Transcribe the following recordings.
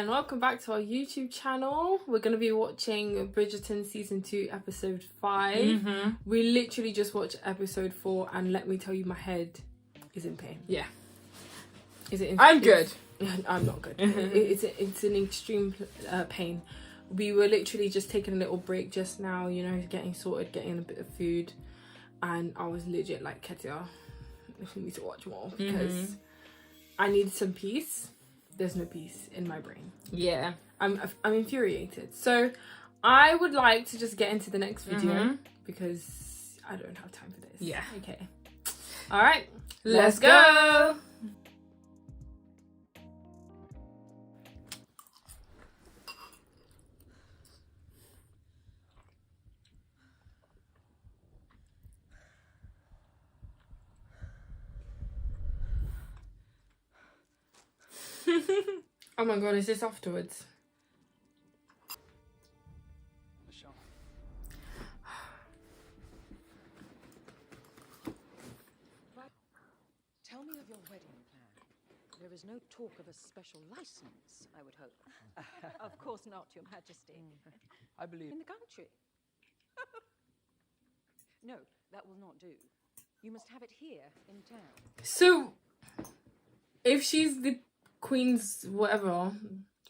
and welcome back to our YouTube channel. We're going to be watching Bridgerton season 2 episode 5. We literally just watched episode 4 and let me tell you, my head is in pain. Yeah. Is it? I'm good. I'm not good. It's an extreme pain. We were literally just taking a little break just now, you know, getting sorted, getting a bit of food, and I was legit like, Ketia, we need to watch more because I need some peace. There's no peace in my brain. Yeah. I'm infuriated. So I would like to just get into the next video because I don't have time for this. Yeah. Okay. All right. Let's go. Oh my god, is this afterwards? Tell me of your wedding plan. There is no talk of a special license, I would hope. Of course not, Your Majesty. I believe in the country. No, that will not do. You must have it here in town. So, if she's the Queen's whatever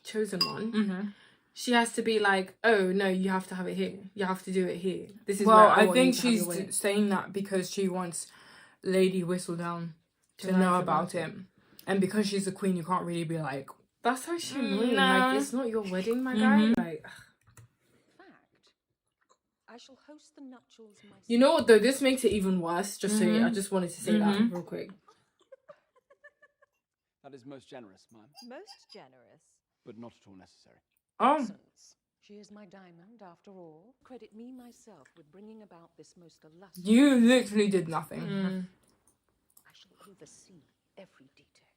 chosen one, she has to be like, oh no, you have to have it here. You have to do it here. This is well, where I want think you to have your she's wedding. saying that because she wants Lady Whistledown to know about it. And because she's the queen, you can't really be like, That's how she annoying. no. Like, it's not your wedding, my guy. Like, Fact. I shall host the nuptials myself. you know what though? This makes it even worse. Just so you, I just wanted to say that real quick. That is most generous, ma'am, Most generous. but not at all necessary. oh, Nonsense. She is my diamond, after all. Credit me myself with bringing about this most illustrious. you literally did nothing. I shall oversee every detail.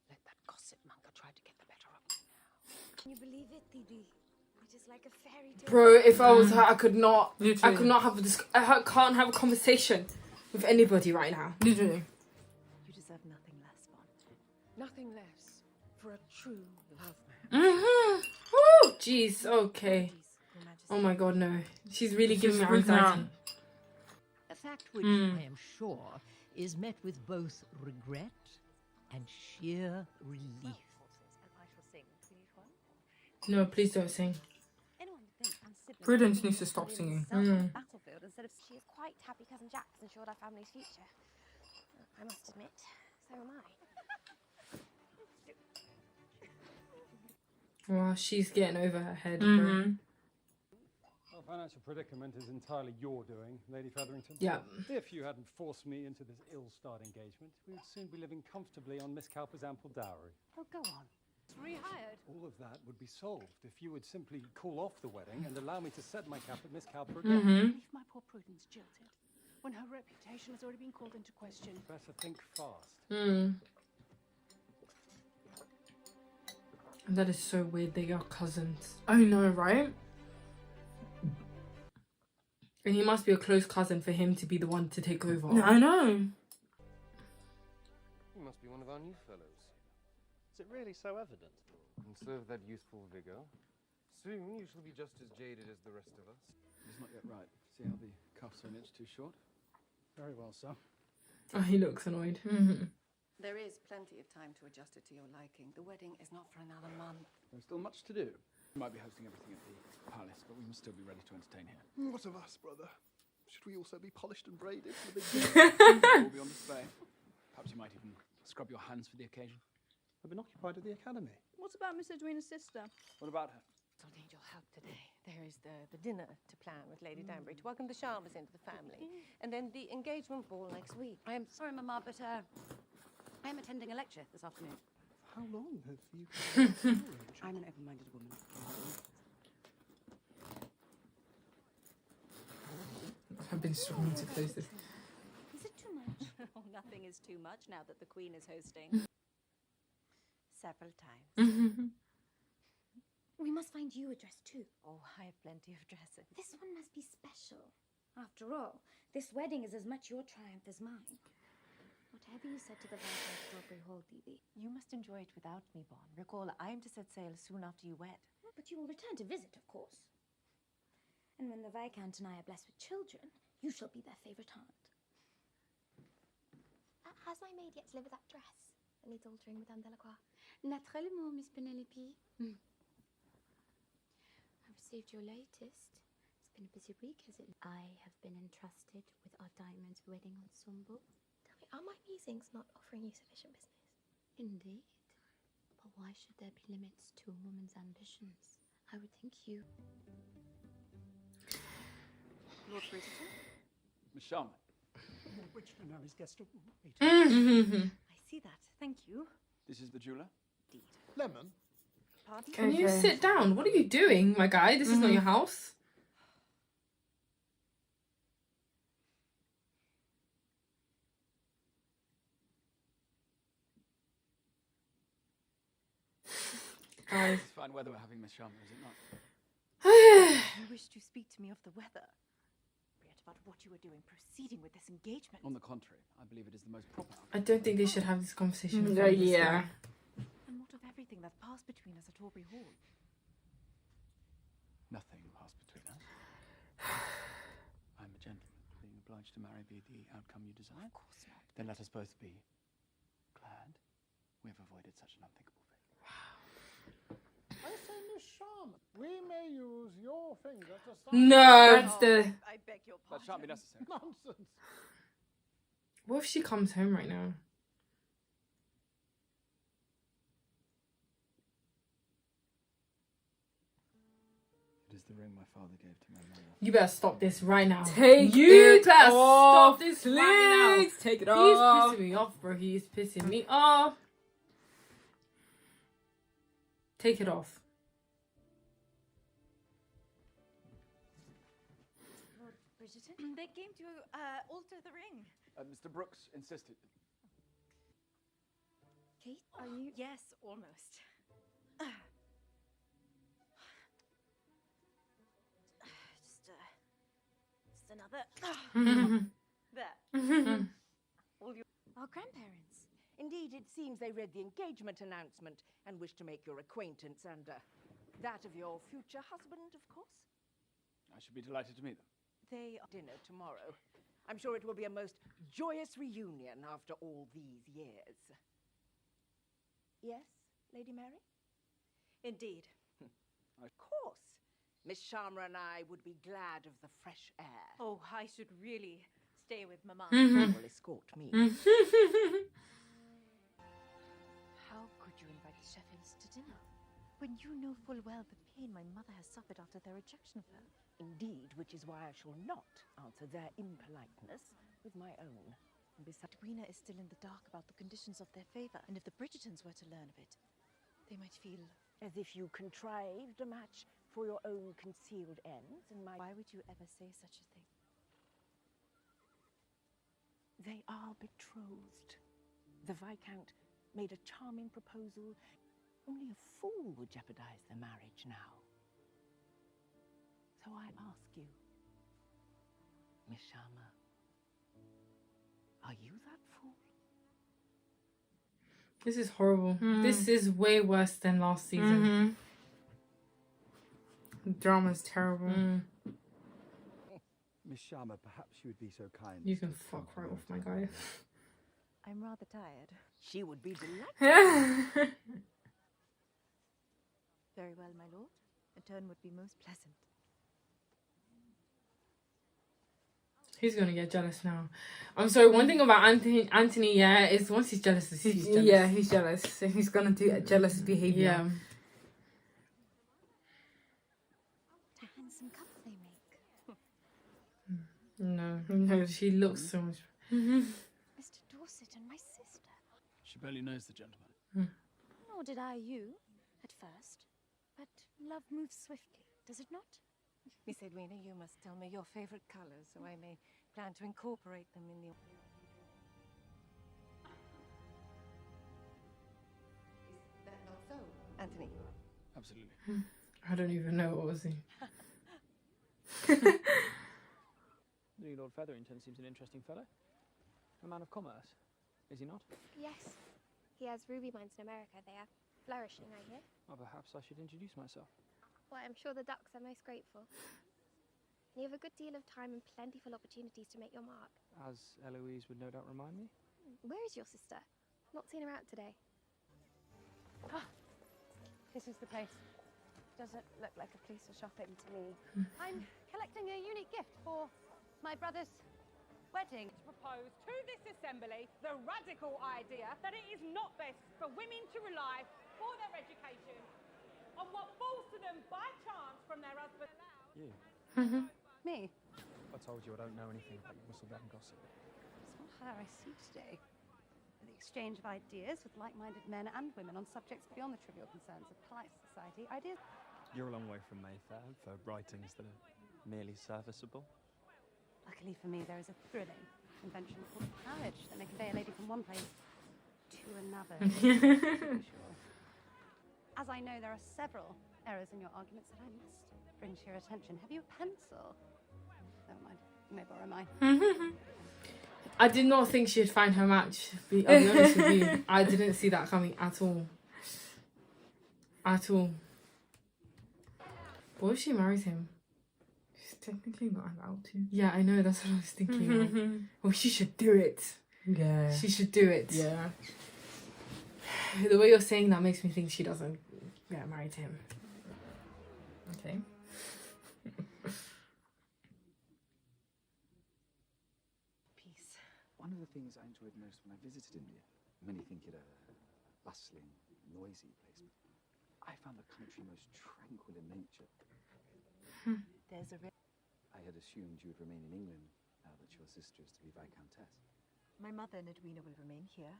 Let that gossip monger try to get the better of me now. Can you believe it, Didi? It is like a fairy tale. Bro, if I was her, I could not. I Literally. could not have this. Can't have a conversation with anybody right now. Literally. You deserve nothing less, Bond. Nothing less for a true love man. Woo! Jeez. Okay. Please, Your Majesty. Oh my god, no. She's really giving me freaking out. anxiety. A fact which, I am sure, is met with both regret and sheer relief. And I shall sing. Do you need one? No, please don't sing. Anyone would think Anne's siblings Prudence would needs to be stop revealing singing. herself on the battlefield instead of she is quite happy cousin Jack's ensured our family's future. I must admit, so am I. Well, she's getting over her head, bro. Our financial predicament is entirely your doing, Lady Featherington. Yeah. If you hadn't forced me into this ill-starred engagement, we would soon be living comfortably on Miss Cowper's ample dowry. Oh, go on. It's rehired. All of that would be solved if you would simply call off the wedding and allow me to set my cap at Miss Cowper again. Leave my poor Prudence jilted when her reputation has already been called into question. Better think fast. That is so weird. They are cousins. I know, right? And he must be a close cousin for him to be the one to take over. I know. You must be one of our new fellows. Is it really so evident? Conserve that youthful vigor. Soon you shall be just as jaded as the rest of us. It's not yet right. See how the cuffs are an inch too short? Very well, sir. Oh, he looks annoyed. There is plenty of time to adjust it to your liking. The wedding is not for another month. There's still much to do. We might be hosting everything at the palace, but we must still be ready to entertain here. What of us, brother? Should we also be polished and braided for the big dinner? We'll be on display. Perhaps you might even scrub your hands for the occasion. I've been occupied at the academy. What about Miss Edwina's sister? What about her? I'll need your help today. There is the dinner to plan with Lady Danbury to welcome the Sharmas into the family. And then the engagement ball next week. I am sorry, Mama, but I am attending a lecture this afternoon. How long have you... I'm an open-minded woman. I've been struggling to close this. Is it too much? Oh, nothing is too much now that the Queen is hosting. Several times. We must find you a dress too. Oh, I have plenty of dresses. This one must be special. After all, this wedding is as much your triumph as mine. What Whatever you said to the Viscount at Aubrey Hall, Didi. You must enjoy it without me, Bon. Recall, I am to set sail soon after you wed. Oh, but you will return to visit, of course. And when the Viscount and I are blessed with children, you shall be their favourite aunt. Has my maid yet delivered that dress that needs altering, Madame Delacroix? Naturellement, Miss Penelope. I've received your latest. It's been a busy week, has it? I have been entrusted with our diamond wedding ensemble. Tell me, are my musings not offering you sufficient business? Indeed. But why should there be limits to a woman's ambitions? I would think you... Lord Bridgerton? Miss Sharma. Bridgerton and his guest waiting. I see that. Thank you. This is the jeweler. Lemon? Pardon? Can you sit down? What are you doing, my guy? This is not your house. Guys. It's fine weather we're having, Miss Sharma, is it not? You wish to speak to me of the weather? Yet about what you were doing proceeding with this engagement. On the contrary, I believe it is the most proper. I don't think they should have this conversation. Yeah. And what of everything that passed between us at Aubrey Hall? Nothing passed between us. I'm a gentleman. Being obliged to marry be the outcome you desire? Of course not. Then let us both be glad we have avoided such an unthinkable thing. I say, Miss Sharma, we may use your finger to sign. No, it's the... I beg your That pardon. shan't be necessary. Nonsense. What if she comes home right now? It is the ring my father gave to my mother. You better stop this right now. Take you it better off, stop this right please. Take it now. off. He's pissing me off, bro. He's pissing me off. Take it off. Lord Bridgerton? They came to alter the ring. Mr. Brooks insisted. Kate, are you... Yes, almost. Just another... There. All your... Our grandparents. Indeed, it seems they read the engagement announcement and wish to make your acquaintance and that of your future husband, of course. I should be delighted to meet them. They are dinner tomorrow. I'm sure it will be a most joyous reunion after all these years. Yes, Lady Mary? Indeed. Of course. Miss Sharma and I would be glad of the fresh air. Oh, I should really stay with Mamma. You will escort me. How could you invite the Sheffields to dinner when you know full well the pain my mother has suffered after their rejection of her? Indeed, which is why I shall not answer their impoliteness with my own. And besides, Edwina is still in the dark about the conditions of their favor, and if the Bridgertons were to learn of it, they might feel... as if you contrived a match for your own concealed ends, and my... Why would you ever say such a thing? They are betrothed. The Viscount made a charming proposal. Only a fool would jeopardize their marriage now. So I ask you, Miss Sharma, are you that fool? This is horrible. This is way worse than last season. Drama's terrible. Miss Sharma, perhaps you would be so kind. You can fuck right off, my guy. I'm rather tired. She would be delighted. Very well, my lord. A turn would be most pleasant. He's gonna get jealous now. I'm sorry, one thing about Anthony, yeah, is once he's jealous, he's jealous. Yeah, he's jealous. So he's gonna do jealous behavior. Yeah. What a handsome couple they make. No, she looks so much. Mr. Dorset and my sister. She barely knows the gentleman. Nor did I you, at first. But love moves swiftly, does it not? Miss Edwina, you must tell me your favorite colors so I may plan to incorporate them in the... Is that not so, Anthony? Absolutely. I don't even know what was he. The new Lord Featherington seems an interesting fellow. A man of commerce. is he not? Yes. He has ruby mines in America. They are flourishing, I hear. Well, perhaps I should introduce myself. Why, I'm sure the ducks are most grateful. And you have a good deal of time and plentiful opportunities to make your mark. As Eloise would no doubt remind me. Where is your sister? Not seen her out today. Ah, this is the place. Doesn't look like a place for shopping to me. I'm collecting a unique gift for my brother's wedding. Propose to this assembly the radical idea that it is not best for women to rely for their education on what falls to them by chance from their husband. You? Me? I told you I don't know anything about your whistle-blown gossip. It's not her I see today. The exchange of ideas with like-minded men and women on subjects beyond the trivial concerns of polite society. Ideas. You're a long way from Mayfair for writings that are merely serviceable. Luckily for me, there is a thrilling convention called marriage that may convey a lady from one place to another. Sure. As I know, there are several errors in your arguments that I must bring to your attention. Have you a pencil? Never mind. You may borrow mine. I did not think she'd find her match. I'll be honest with you. I didn't see that coming at all. At all. What if she marries him? She's technically not allowed to. Yeah, I know. That's what I was thinking. Like, well, she should do it. Yeah. She should do it. Yeah. The way you're saying that makes me think she doesn't get married to him. Okay. Peace. One of the things I enjoyed most when I visited India, many think it a bustling, noisy place, but I found the country most tranquil in nature. There's a I had assumed you would remain in England now that your sister is to be Viscountess. My mother and Edwina will remain here.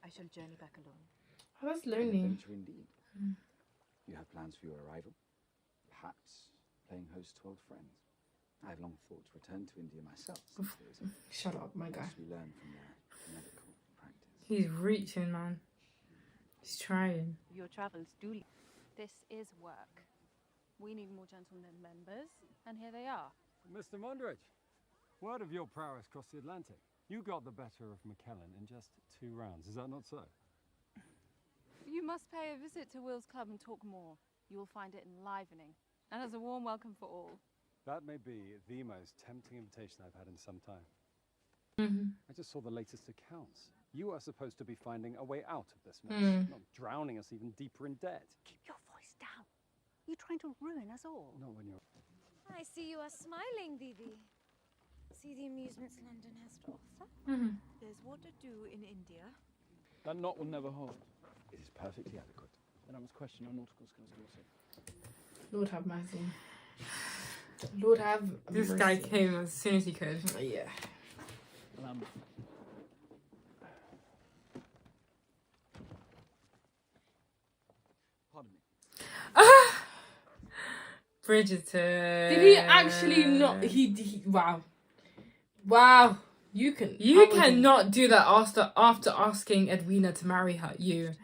I shall journey back alone. Oh, that's An lonely. adventure indeed. You have plans for your arrival? Perhaps playing host to old friends? I have long thought to return to India myself. Since there is a Shut up, my guy. we learn from their medical practice. He's reaching, man. He's trying. Your travels do. This is work. We need more gentlemen members, and here they are. Mr. Mondridge, word of your prowess across the Atlantic. You got the better of McKellen in just 2 rounds, is that not so? You must pay a visit to Will's Club and talk more. You will find it enlivening, and as a warm welcome for all. That may be the most tempting invitation I've had in some time. I just saw the latest accounts. You are supposed to be finding a way out of this mess, not drowning us even deeper in debt. Keep your voice down. You're trying to ruin us all. Not when you're... I see you are smiling, Didi. See the amusements London has to offer. There's what to do in India. That knot will never hold. It is perfectly adequate. Then I must question your nautical skills also. Lord have mercy. Lord have This mercy. guy came as soon as he could. Yeah. Pardon me. Bridgerton. Did he actually not? He wow. Wow. You cannot do that after asking Edwina to marry her. You.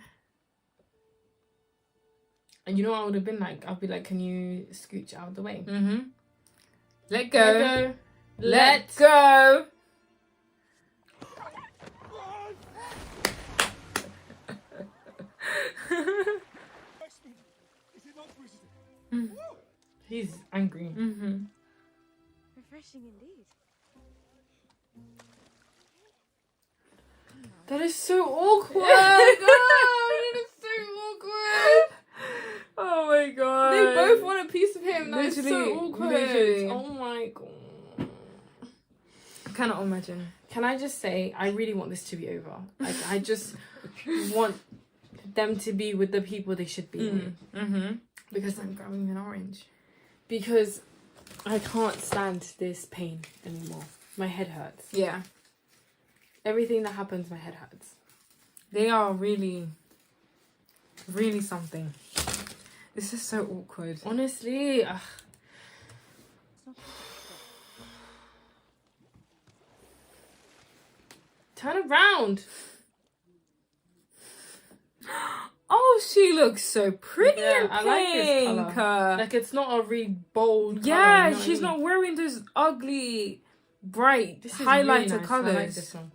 And you know what I would have been like? I'd be like, can you scooch out of the way? Let go. Let go. He's angry. Refreshing indeed. That is so awkward. That is so awkward. Oh my god. They both want a piece of him. That is so Literally, awkward. literally. Oh my god. I cannot imagine. Can I just say, I really want this to be over. Like, I just want them to be with the people they should be with. Because I'm grabbing an orange. Because I can't stand this pain anymore. My head hurts. Yeah. Everything that happens, my head hurts. They are really, really something. This is so awkward. Honestly. Ugh. Turn around. Oh, she looks so pretty in I like this pink. colour. Like, it's not a really bold colour. Yeah, you know what she's I mean? not wearing those ugly, bright This is highlighter really nice. colours. I like this one.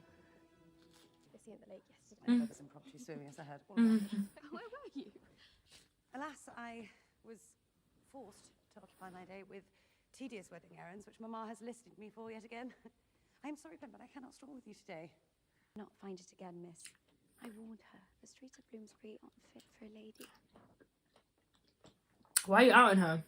Is he in the have those impromptu swimmings I had all around it. Where were you? Alas, I was forced to occupy my day with tedious wedding errands, which Mamma has listed me for yet again. I am sorry, Pen, but I cannot stroll with you today. Not find it again, miss. I warned her. The streets of Bloomsbury aren't fit for a lady. Why are you outing her?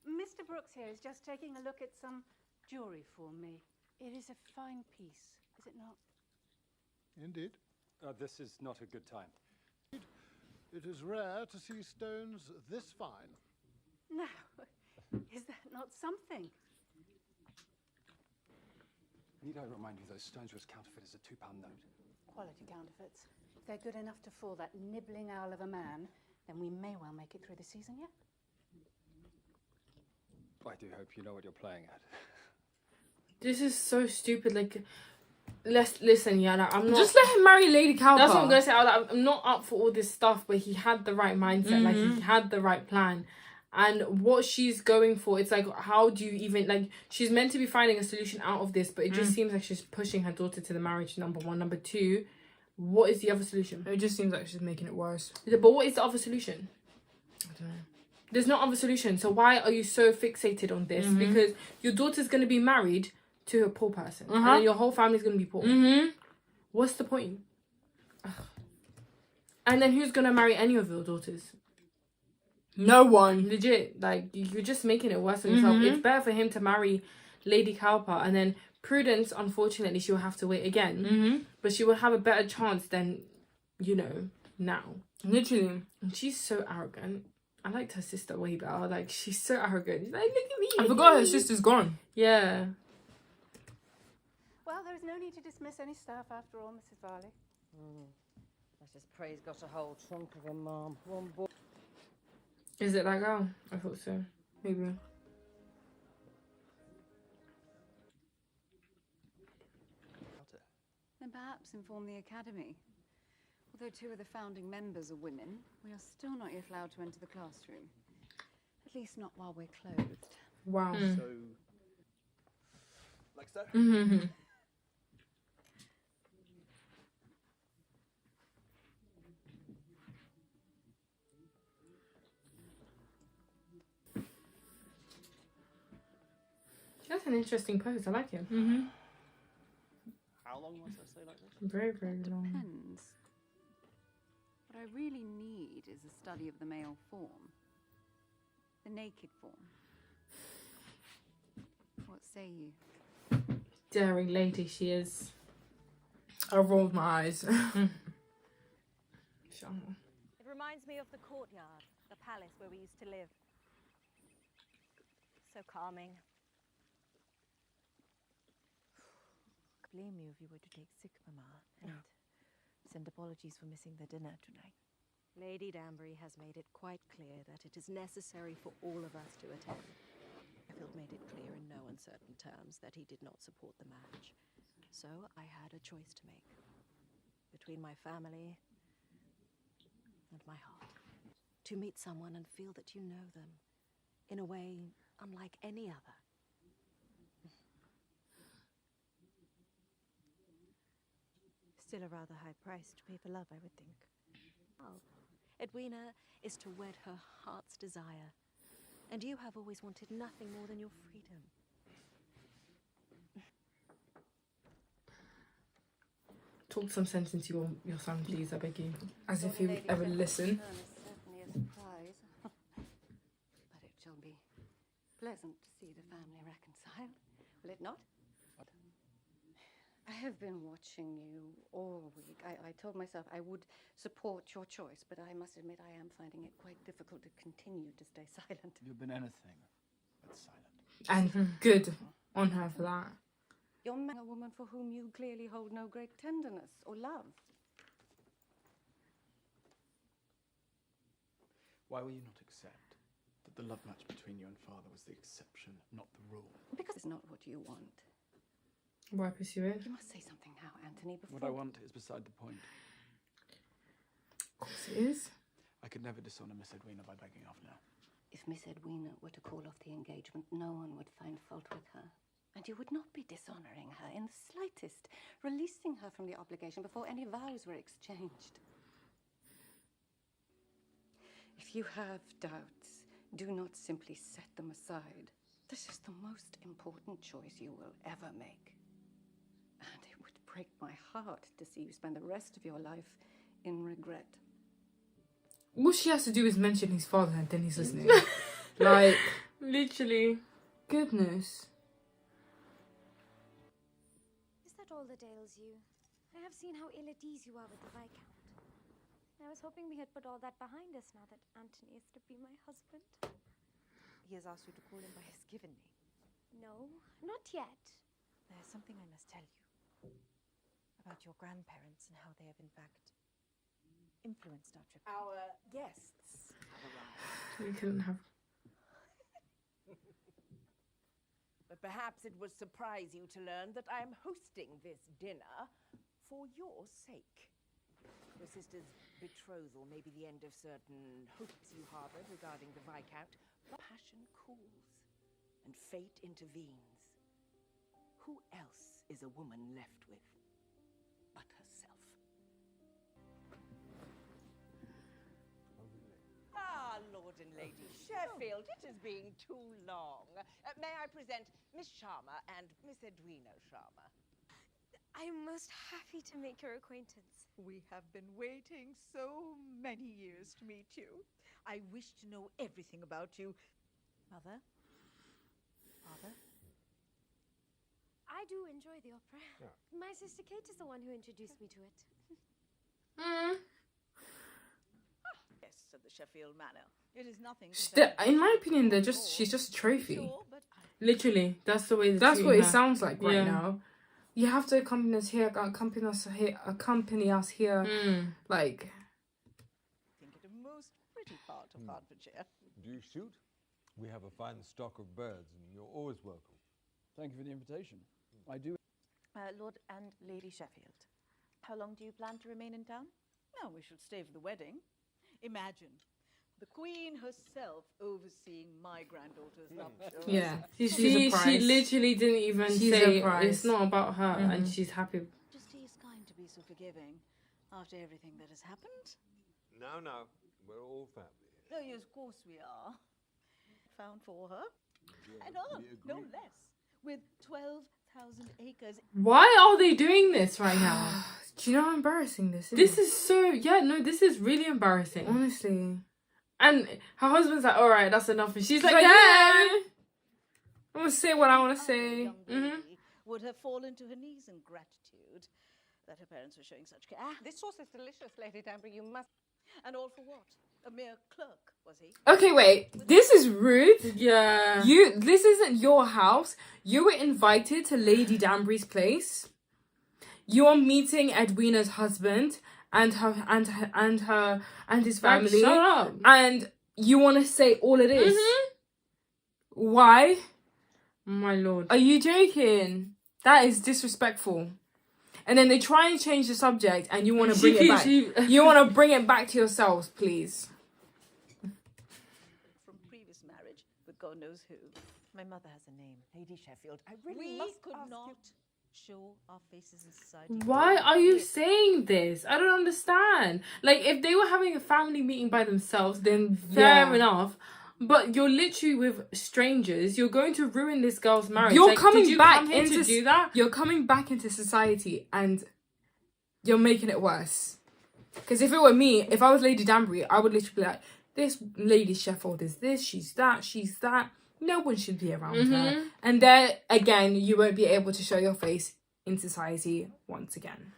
Mr. Brooks here is just taking a look at some jewellery for me. It is a fine piece, is it not? Indeed. This is not a good time. It is rare to see stones this fine. Now, is that not something? Need I remind you those stones were as counterfeit as a £2 note? Quality counterfeits. If they're good enough to fool that nibbling owl of a man, then we may well make it through the season yet. I do hope you know what you're playing at. This is so stupid. Like, let's listen. Yeah, like, I'm not. Just let him marry Lady Cowper. That's what I'm gonna say. I'm not up for all this stuff, but he had the right mindset. Like, he had the right plan. And what she's going for, it's like, how do you even, like, she's meant to be finding a solution out of this, but it just seems like she's pushing her daughter to the marriage, number one. Number two, what is the other solution? It just seems like she's making it worse. But what is the other solution? I don't know. There's no other solution. So why are you so fixated on this? Because your daughter's going to be married to a poor person. And then your whole family's going to be poor. What's the point? Ugh. And then who's going to marry any of your daughters? No one. Legit. Like, you're just making it worse on yourself. It's better for him to marry Lady Cowper, and then Prudence, unfortunately, she will have to wait again. But she will have a better chance than, you know, now. Literally. And she's so arrogant. I liked her sister way better. Like, she's so arrogant. She's like, look at me. I forgot her sister's gone. Yeah. Well, there is no need to dismiss any staff after all, Mrs. Varley. Let us pray he's got a whole trunk of them, Mom. One boy. Is it like, oh, I thought so. Maybe. Then perhaps inform the Academy. Although 2 of the founding members are women, we are still not yet allowed to enter the classroom. At least not while we're clothed. Wow. So, like so? That's an interesting pose. I like it. How long must I stay like this? Very, very long. Depends. What I really need is a study of the male form. The naked form. What say you? Daring lady she is. I rolled my eyes. Sharma. It reminds me of the courtyard, the palace where we used to live. So calming. Blame you if you were to take sick, Mama, and send apologies for missing the dinner tonight. Lady Danbury has made it quite clear that it is necessary for all of us to attend. Sheffield made it clear in no uncertain terms that he did not support the match. So I had a choice to make between my family and my heart. To meet someone and feel that you know them in a way unlike any other. Still a rather high price to pay for love, I would think. Oh, Edwina is to wed her heart's desire, and you have always wanted nothing more than your freedom. Talk some sense into your son, please, I beg you. As if he would ever listen. Certainly a surprise. But it shall be pleasant to see the family reconciled, will it not? I have been watching you all week. I told myself I would support your choice, but I must admit I am finding it quite difficult to continue to stay silent. You've been anything but silent. And good on her for that. You're a woman for whom you clearly hold no great tenderness or love. Why will you not accept that the love match between you and father was the exception, not the rule? Because it's not what you want. Why pursue it? You must say something now, Anthony, before... What I want is beside the point. Of course it is. I could never dishonour Miss Edwina by begging off now. If Miss Edwina were to call off the engagement, no one would find fault with her. And you would not be dishonoring her in the slightest, releasing her from the obligation before any vows were exchanged. If you have doubts, do not simply set them aside. This is the most important choice you will ever make. And it would break my heart to see you spend the rest of your life in regret. All she has to do is mention his father and then he's listening. Like, literally. Goodness. Is that all that ails you? I have seen how ill at ease you are with the Viscount. I was hoping we had put all that behind us now that Anthony is to be my husband. He has asked you to call him by his given name. No, not yet. There's something I must tell you about your grandparents and how they have in fact influenced our trip. Our guests have arrived. We couldn't have. But perhaps it would surprise you to learn that I am hosting this dinner for your sake. Your sister's betrothal may be the end of certain hopes you harbored regarding the Viscount. Passion cools, and fate intervenes. Who else is a woman left with but herself? Ah, Lord and Lady Sheffield, it has been too long. May I present Miss Sharma and Miss Edwina Sharma? I'm most happy to make your acquaintance. We have been waiting so many years to meet you. I wish to know everything about you. Mother? Father? I do enjoy the opera. Yeah. My sister Kate is the one who introduced me to it. Yes, at the Sheffield Manor. It is nothing. In my opinion, she's just a trophy. Sure, but Literally, that's the way. That's what it her. sounds like right now. You have to accompany us here. Accompany us here. Like. I think it a most pretty part of Hertfordshire. Do you shoot? We have a fine stock of birds, and you're always welcome. Thank you for the invitation. I do. Lord and Lady Sheffield, how long do you plan to remain in town? No, we should stay for the wedding. Imagine the Queen herself overseeing my granddaughter's nuptials. Yeah, she literally didn't even say it's not about her, and she's happy. Majesty is kind to be so forgiving after everything that has happened. No, we're all family. Oh, yes, of course we are. Found for her, and on, no less, with 12,000 acres. Why are they doing this right now? Do you know how embarrassing this is? This is so this is really embarrassing, honestly. And her husband's like, all right, that's enough, and she's like, yeah. I'm gonna say what I want to say. Would have fallen to her knees in gratitude that her parents were showing such care. This sauce is delicious, Lady Danbury. You must. And all for what? A mere clerk, was he? Okay, wait. This is rude. Yeah. This isn't your house. You were invited to Lady Danbury's place. You are meeting Edwina's husband and his family. Shut up. And you want to say all it is. Why? My lord. Are you joking? That is disrespectful. And then they try and change the subject, and you want to bring it back. You want to bring it back to yourselves, please. From previous marriage with God knows who. My mother has a name, Lady Sheffield. I really must could not show our faces in society. Why are you saying this? I don't understand. Like, if they were having a family meeting by themselves, then fair enough. But you're literally with strangers. You're going to ruin this girl's marriage. You're coming back into do that. You're coming back into society, and you're making it worse. Because if it were me, if I was Lady Danbury, I would literally be like, this Lady Sheffield is this, she's that, she's that. No one should be around her. And there, again, you won't be able to show your face in society once again.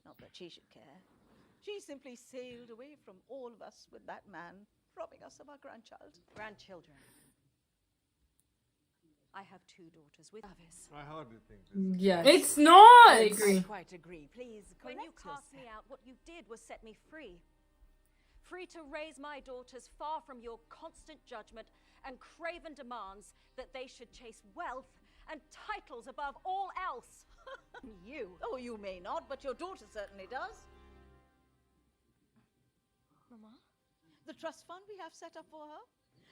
Not that she should care. She simply sailed away from all of us with that man, robbing us of our grandchildren. I have 2 daughters with Avis. I hardly think this. Yes. It's not. I quite agree. Please, When you cast me out, what you did was set me free. Free to raise my daughters far from your constant judgment and craven demands that they should chase wealth and titles above all else. You? Oh, you may not, but your daughter certainly does. Mama? The trust fund we have set up for her?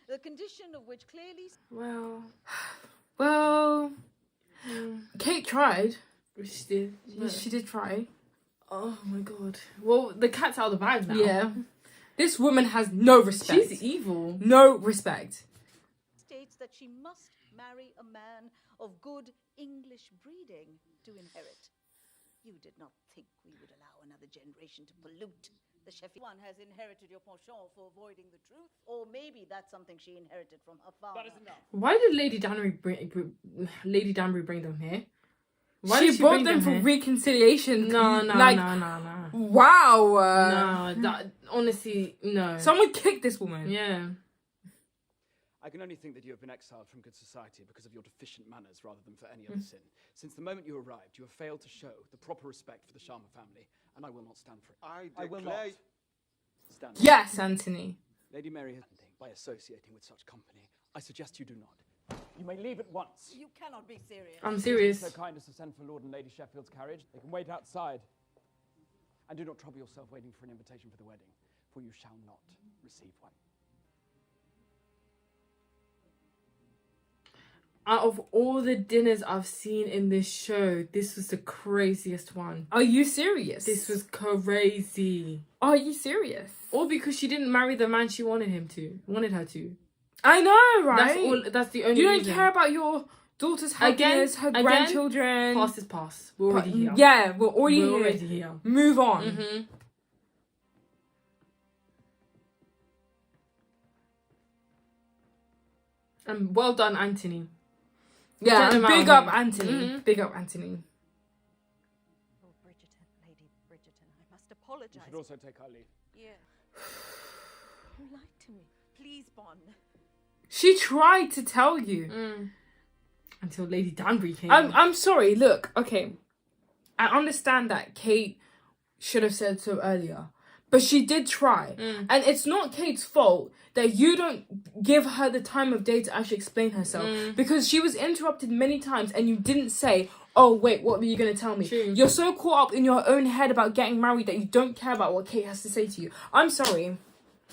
the condition of which clearly... Well, Kate tried. She did. She did try. Oh my god. Well, the cat's out of the bag now. Yeah. This woman has no respect. She's evil. No respect. states that she must marry a man of good English breeding to inherit. You did not think we would allow another generation to pollute the Sheffield. One has inherited your penchant for avoiding the truth, or maybe that's something she inherited from her father. That is enough. Why did Lady Danbury bring them here? Why She did she brought bring them for here? reconciliation. No. Wow. No, that honestly, no. Someone kicked this woman. Yeah. I can only think that you have been exiled from good society because of your deficient manners rather than for any other sin. Since the moment you arrived, you have failed to show the proper respect for the Sharma family, and I will not stand for it. I will not stand for it. Yes, Anthony. Lady Mary has by associating with such company. I suggest you do not. You may leave at once. You cannot be serious. I'm serious. So kind as to send for Lord and Lady Sheffield's carriage. They can wait outside. And do not trouble yourself waiting for an invitation for the wedding, for you shall not receive one. Out of all the dinners I've seen in this show, this was the craziest one. Are you serious? This was crazy. Are you serious? All because she didn't marry the man she wanted her to. I know, right? That's the only You don't reason. care about your daughter's happiness, her grandchildren. Past is past. We're already here. Yeah, we're already here. Move on. Mm-hmm. And well done, Anthony. Yeah, Get him big out up of here. Anthony. Mhm. Big up Anthony. Oh, Bridgerton, Lady Bridgerton, I must apologize. You should also take our leave. Yeah. You lied to me. Please, Bon. She tried to tell you. Until Lady Danbury came. I'm sorry. Look, okay. I understand that Kate should have said so earlier. But she did try. And it's not Kate's fault that you don't give her the time of day to actually explain herself. Because she was interrupted many times and you didn't say, oh, wait, what were you going to tell me? True. You're so caught up in your own head about getting married that you don't care about what Kate has to say to you. I'm sorry.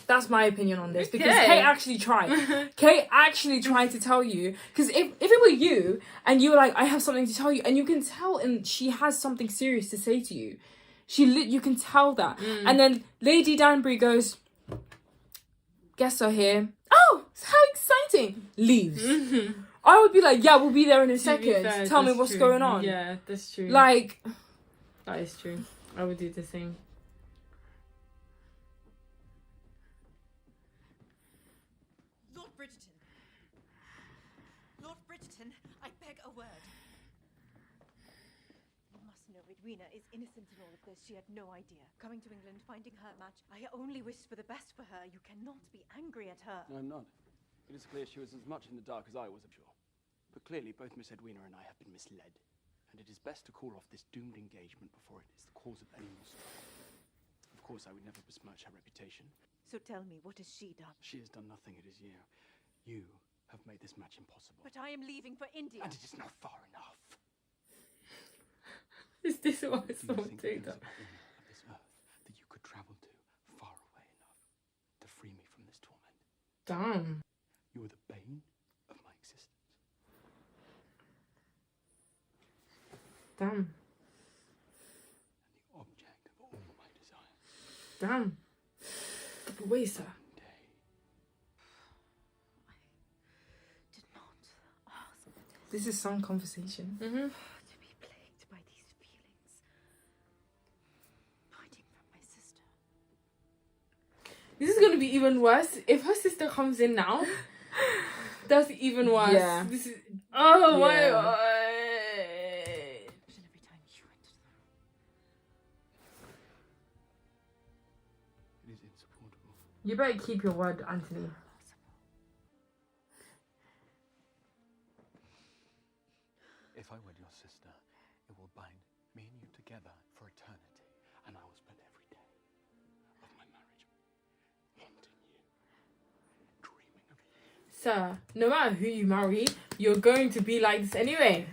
That's my opinion on this. Because Kate actually tried. Kate actually tried to tell you. Because if it were you and you were like, I have something to tell you. And you can tell and she has something serious to say to you. You can tell that. And then Lady Danbury goes, guests are here. Oh, how exciting. Leaves. I would be like, yeah, we'll be there in a second. Fair, tell me that's what's true. going on. Yeah, that's true. Like, that is true. I would do the same. Lord Bridgerton. Lord Bridgerton, I beg a word. You must know Edwina is innocent in all of this. She had no idea. Coming to England, finding her match. I only wish for the best for her. You cannot be angry at her. No, I'm not. It is clear she was as much in the dark as I was, I'm sure. But clearly, both Miss Edwina and I have been misled. And it is best to call off this doomed engagement before it is the cause of any more strife. Of course, I would never besmirch her reputation. So tell me, what has she done? She has done nothing, it is you. You have made this match impossible. But I am leaving for India. And it is not far enough. Is this why Do you someone think doing there that? is a corner of this earth that you could travel to far away enough to free me from this torment? Damn. You are the bane of my existence. Damn. The object of all my desires. Damn. Step away, sir. Did not ask this. this is some conversation. To be plagued by these feelings. Hiding from my sister. This is going to be even worse. If her sister comes in now, that's even worse. Yeah. This is... Oh, my Yeah. God. And every time you enter the room. It is insupportable. You better keep your word, Anthony. If I wed your sister, it will bind me and you together for eternity, and I will spend every day of my marriage wanting you, dreaming of you. Sir, no matter who you marry, you're going to be like this anyway.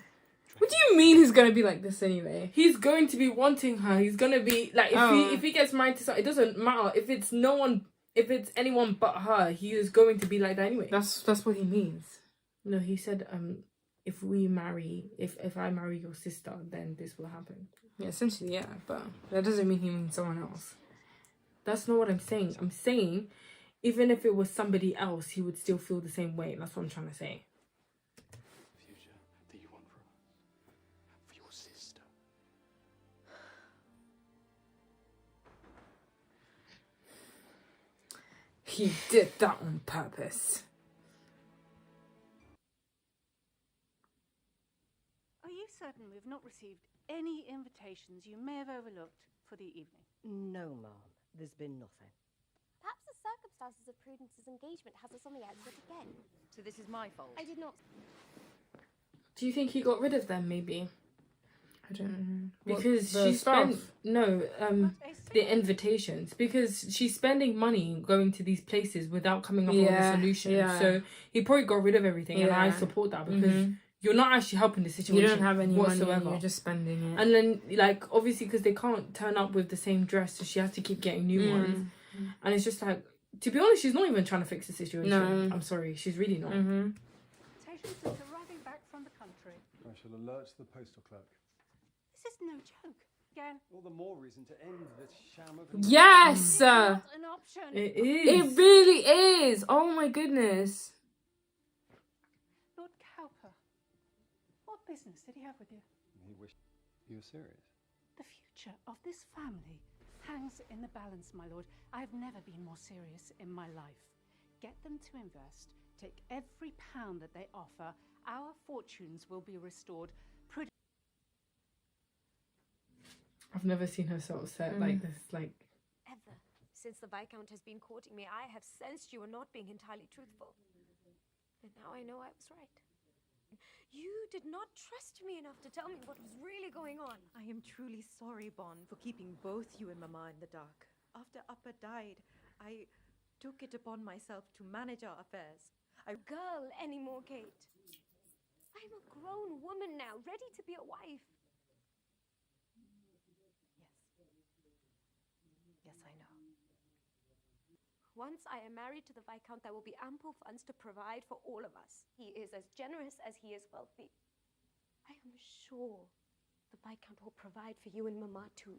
What do you mean he's going to be like this anyway? He's going to be wanting her. He's going to be... Like, if he gets married to someone, it doesn't matter. If it's no one if it's anyone but her, he is going to be like that anyway. That's what he means. No, he said, if I marry your sister, then this will happen. Yeah, essentially, yeah, but that doesn't mean he means someone else. That's not what I'm saying. I'm saying, even if it was somebody else, he would still feel the same way. That's what I'm trying to say. Future that you want for your sister. He did that on purpose. Are you certain we've not received any invitations you may have overlooked for the evening? No, ma'am. There's been nothing. Perhaps the circumstances of Prudence's engagement has us on the outskirts again. So this is my fault? I did not. Do you think he got rid of them, maybe? I don't know. Because What, the she spent staff? the invitations, because she's spending money going to these places without coming up with a solution. Yeah. So he probably got rid of everything, and I Yeah. support that because you're not actually helping the situation. You don't have any whatsoever. money, you're just spending it. And then, like, obviously, because they can't turn up with the same dress, so she has to keep getting new ones. And it's just like, to be honest, she's not even trying to fix the situation. No. I'm sorry, she's really not. Invitations since arriving back from the country. I shall alert the postal clerk. This is no joke. Again. All the more reason to end this sham of... Yes! Not an option. It is. It really is. Oh my goodness. Lord Cowper, what business did he have with you? He wished you were serious. The future of this family hangs in the balance, my lord. I've never been more serious in my life. Get them to invest. Take every pound that they offer. Our fortunes will be restored. I've never seen her so upset like this. Like, Ever. Since the Viscount has been courting me, I have sensed you are not being entirely truthful. And now I know I was right. You did not trust me enough to tell me what was really going on. I am truly sorry, Bon, for keeping both you and Mama in the dark. After Upper died, I took it upon myself to manage our affairs. Girl anymore, Kate. I'm a grown woman now, ready to be a wife. Yes, I know. Once I am married to the Viscount, there will be ample funds to provide for all of us. He is as generous as he is wealthy. I am sure the Viscount will provide for you and Mama too.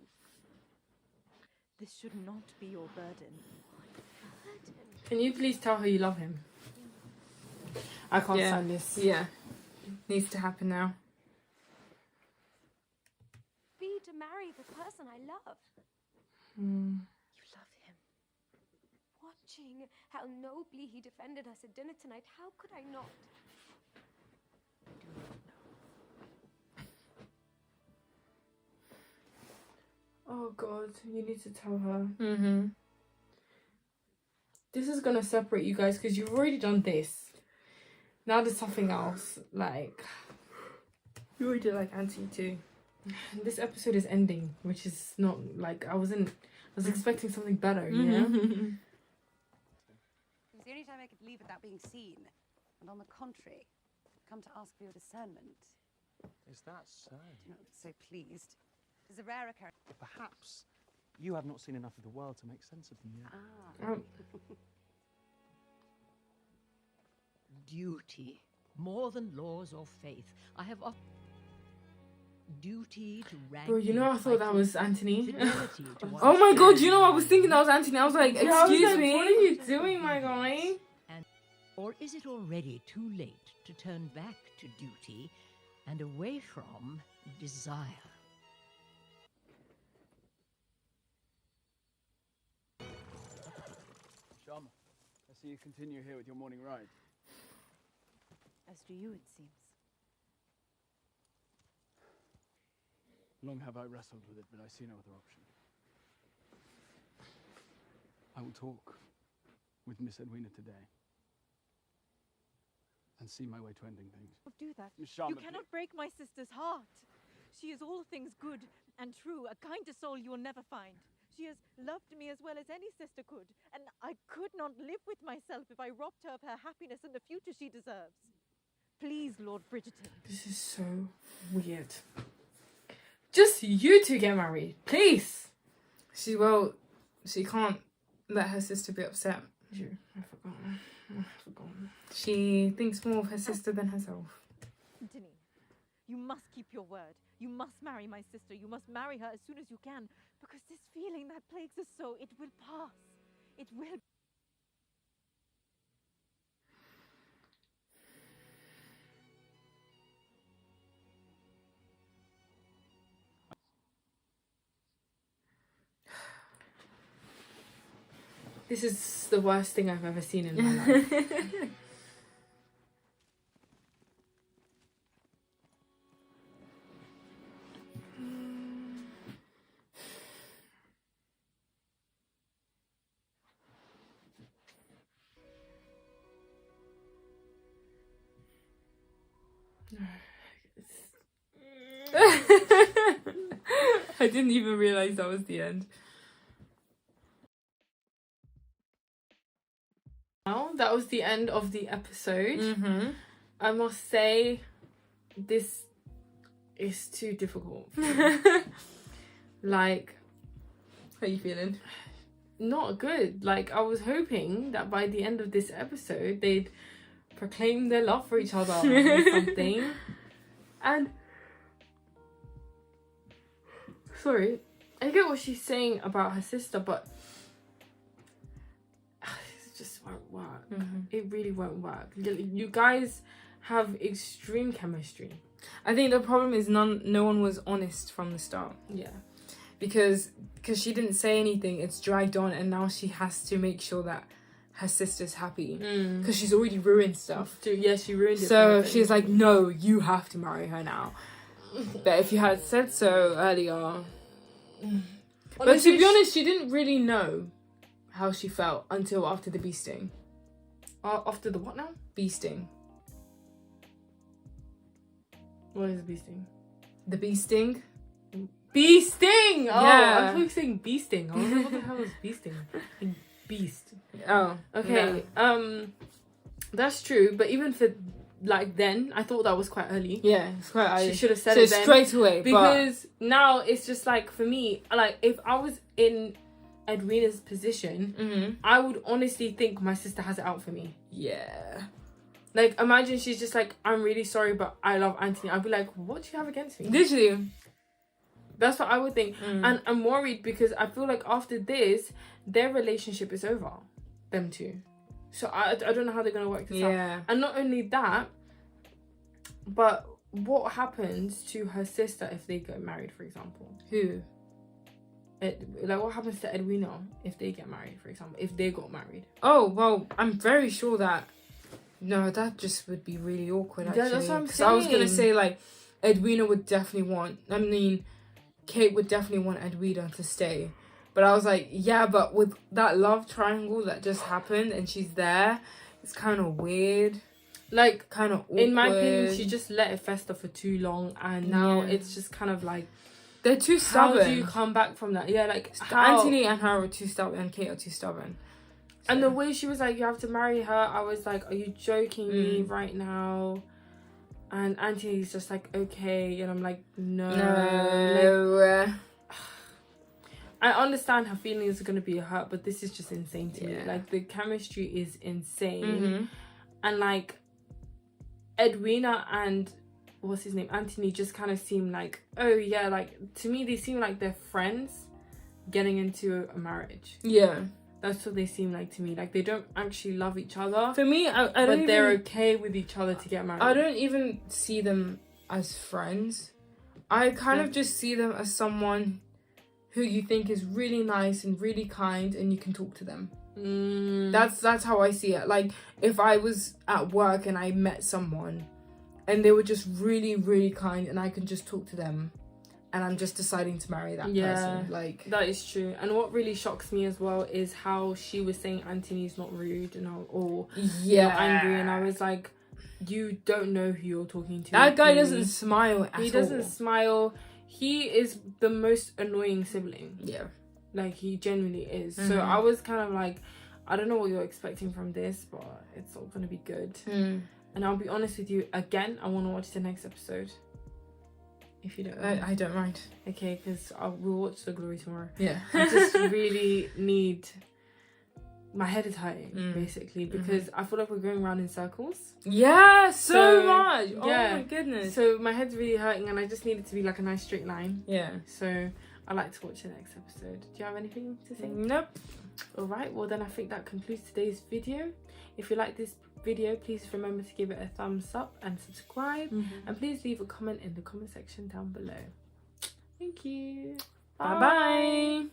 This should not be your burden. can you please tell her you love him? I can't stand this. Yeah. Needs to happen now. Be to marry the person I love. You love him. Watching how nobly he defended us at dinner tonight, how could I not? Oh God, you need to tell her. Mm-hmm. This is gonna separate you guys because you've already done this. Now there's something else. Like, You already like Auntie too. this episode is ending, which is not like I was expecting something better, you know? It was the only time I could leave without being seen. And on the contrary, I've come to ask for your discernment. Is that so? Not so pleased. It's a rare occurrence. Perhaps you have not seen enough of the world to make sense of them yet. Duty, more than laws or faith. I have duty to rank. Bro, you know I thought that was Anthony. Fidelity to one's Oh my God, you know I was thinking that was Anthony. I was like, Yeah, I was excuse like, me. what are you doing, my guy? Or is it already too late to turn back to duty and away from desire? Sharma, I see you continue here with your morning ride. As do you, it seems. Long have I wrestled with it, but I see no other option. I will talk with Miss Edwina today and see my way to ending things. Do that. Miss Sharma, You cannot break my sister's heart. She is all things good and true, a kinder soul you will never find. She has loved me as well as any sister could, and I could not live with myself if I robbed her of her happiness and the future she deserves. Please, Lord Bridgerton. This is so weird. Just you two get married, please. She can't let her sister be upset. I forgot. She thinks more of her sister than herself. Dinny, you must keep your word. You must marry my sister. You must marry her as soon as you can. Because this feeling that plagues us so, it will pass. It will. This is the worst thing I've ever seen in my life. I didn't even realize that was the end. Now, that was the end of the episode. Mm-hmm. I must say, this is too difficult. Like, how you feeling? Not good. Like, I was hoping that by the end of this episode, they'd proclaim their love for each other or something. And sorry, I get what she's saying about her sister, but it just won't work. It really won't work. You guys have extreme chemistry. I think the problem is no one was honest from the start. Yeah. Because she didn't say anything, it's dragged on, and now she has to make sure that her sister's happy. Because she's already ruined stuff. Yeah, she ruined it. So she's like, no, you have to marry her now. But if you had said so earlier... But to be honest, she didn't really know how she felt until after the bee sting. After the what now? Bee sting. What is bee sting? The bee sting. Bee sting! Oh, yeah. I thought you were saying bee sting. I was like, what the hell is bee sting? Like, beast. Oh. Okay. Yeah. That's true. But even for like then, I thought that was quite early. Yeah, it's quite early. She should have said it then. Straight away. Because now it's just like, for me, like if I was in Edwina's position, I would honestly think my sister has it out for me. Yeah. Like, imagine she's just like, I'm really sorry, but I love Anthony. I'd be like, what do you have against me? Literally. That's what I would think. And I'm worried because I feel like after this, their relationship is over. Them two. So I don't know how they're going to work this out. And not only that, but what happens to her sister if they get married, for example? Who? Like, what happens to Edwina if they get married, for example? If they got married? Oh, well, I'm very sure that... No, that just would be really awkward, actually. Yeah, that's what I'm saying. I was going to say, like, Edwina would definitely want... I mean, Kate would definitely want Edwina to stay. But I was like, yeah, but with that love triangle that just happened and she's there, it's kind of weird. Like, kind of awkward. In my opinion, she just let it fester for too long. And now it's just kind of like... They're too stubborn. How do you come back from that? Yeah, like, how... Anthony and her are too stubborn and Kate are too stubborn. So. And the way she was like, you have to marry her, I was like, are you joking me right now? And Anthony's just like, okay. And I'm like, no. Like, I understand her feelings are going to be hurt, but this is just insane to me. Like, the chemistry is insane. And, like, Edwina and, what's his name? Anthony just kind of seem like, oh, yeah, like, to me, they seem like they're friends getting into a marriage. Yeah. That's what they seem like to me. Like, they don't actually love each other. For me, I don't but they're okay with each other to get married. I don't even see them as friends. I kind of just see them as someone who you think is really nice and really kind and you can talk to them. That's how I see it. Like, if I was at work and I met someone and they were just really, really kind and I can just talk to them and I'm just deciding to marry that person. Like, that is true. And what really shocks me as well is how she was saying Anthony's not rude and or not angry, and I was like, you don't know who you're talking to. That guy doesn't smile at all. He doesn't smile. He is the most annoying sibling. Yeah. Like, he genuinely is. So I was kind of like, I don't know what you're expecting from this, but it's all gonna be good. And I'll be honest with you, again, I want to watch the next episode. If you don't mind. I don't mind. Okay, because we'll watch The Glory tomorrow. Yeah. I just really need my head is hurting basically because I feel like we're going around in circles. Yeah, so much. Oh my goodness. So my head's really hurting and I just need it to be like a nice straight line. Yeah. So I like to watch the next episode. Do you have anything to say? Nope. Alright, well then I think that concludes today's video. If you like this video, please remember to give it a thumbs up and subscribe. And please leave a comment in the comment section down below. Thank you. Bye bye.